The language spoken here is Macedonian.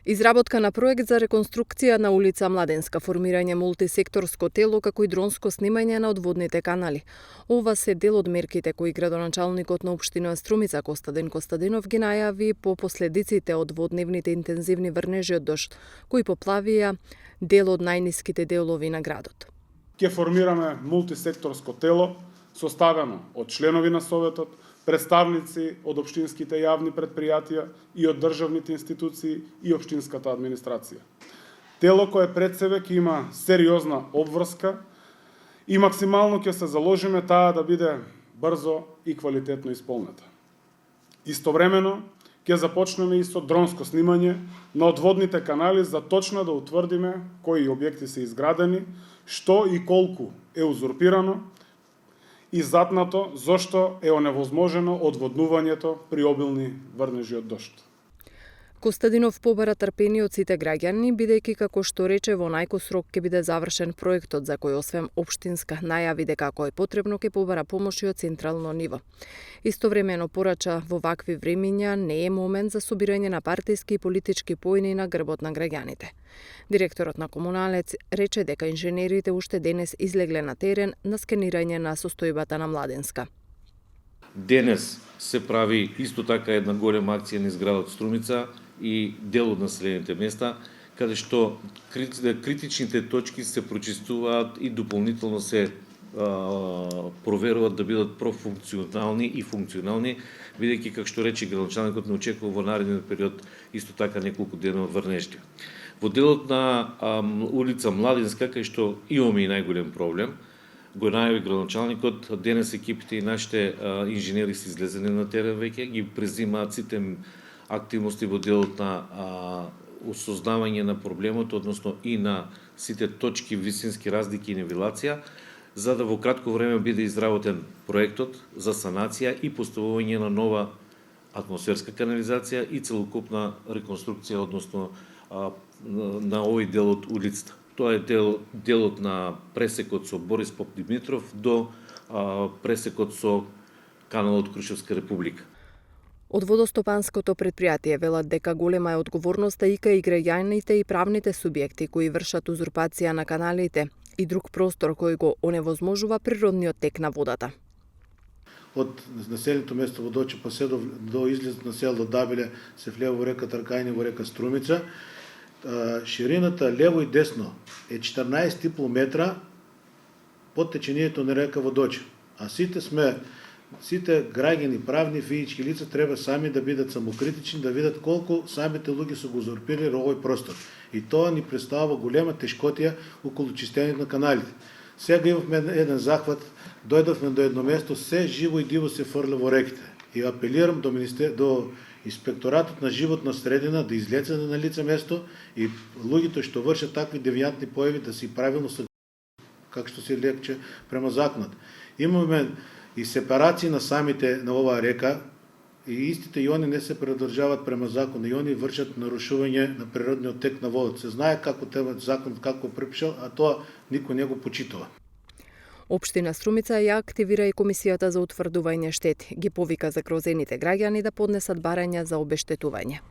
Изработка на проект за реконструкција на улица Младенска, формирање мултисекторско тело како и дронско снимање на одводните канали. Ова се дел од мерките кои градоначалникот на општина Струмица Костадин Костадинов ги најави по последиците од дводневните интензивни врнежи од дожд, кои поплавија дел од најниските делови на градот. Ќе формираме мултисекторско тело составено од членови на Советот, представници од општинските јавни предпријатија и од државните институции и општинската администрација. Тело кое пред себе ќе има сериозна обврска и максимално ќе се заложиме таа да биде брзо и квалитетно исполнета. Истовремено ќе започнеме и со дронско снимање на одводните канали за точно да утврдиме кои објекти се изградени, што и колку е узурпирано и затнато зошто е оневозможено одводнувањето при обилни врнежи од дожд. Костадинов побара трпение од сите граѓани, бидејќи како што рече во најкос рок ќе биде завршен проектот за кој освен општинска најави дека ако е потребно ќе побара помош и од централно ниво. Истовремено порача во вакви времиња не е момент за собирање на партиски и политички поени на грбот на граѓаните. Директорот на Комуналец рече дека инженерите уште денес излегле на терен на скенирање на состојбата на Младенска. Денес се прави исто така една голема акција низ градот Струмица и дел од населените места, каде што критичните точки се прочистуваат и дополнително се проверуваат да бидат профункционални и функционални, бидејќи, како што рече градоначалникот, не очекува во наредниот период исто така неколку дена врнежи. Во делот на улица Младенска, кај што имаме и најголем проблем, го најави градоначалникот, денес екипите и нашите инженери се излезени на терен веќе, ги презимаат сите активности во делот на осознавање на проблемот, односно и на сите точки, висински разлики и нивелација, за да во кратко време биде изработен проектот за санација и поставување на нова атмосферска канализација и целокупна реконструкција, односно на овој дел од улицата. Тоа е делот на пресекот со Борис Попдимитров до пресекот со каналот Крушевска република. Од водостопанското предпријатие велат дека голема е одговорноста и кај граѓаните и правните субјекти кои вршат узурпација на каналите и друг простор кој го оневозможува природниот тек на водата. Од населеното место Водоче па се до излезот на село Дабиле се влева во река Тркајни, во река Струмица. Ширината лево и десно е 14,5 метра под течението на река Водоче. А сите граѓани, правни, физички лица треба сами да бидат самокритични, да видат колку самите луѓе се го узурпирали овој простор. И тоа ни представува голема тешкотија околу чистењето на каналите. Сега имавме еден захват, дојдовме до едно место, се живо и диво се фрля во реките. И апелирам до Инспекторатот на животна средина да излезе на лице место и луѓето што вршат такви девијантни појави да си правилно како што се лекче према законот. Имаме и сепарации на самите на оваа река и истите и они не се придржаваат према закон и они вршат нарушување на природниот тек на водот. Се знае како законот како препишал, а тоа никој не го почитува. Општина Струмица ја активира и комисијата за утврдување штети. Ги повика загрозените граѓани да поднесат барања за обештетување.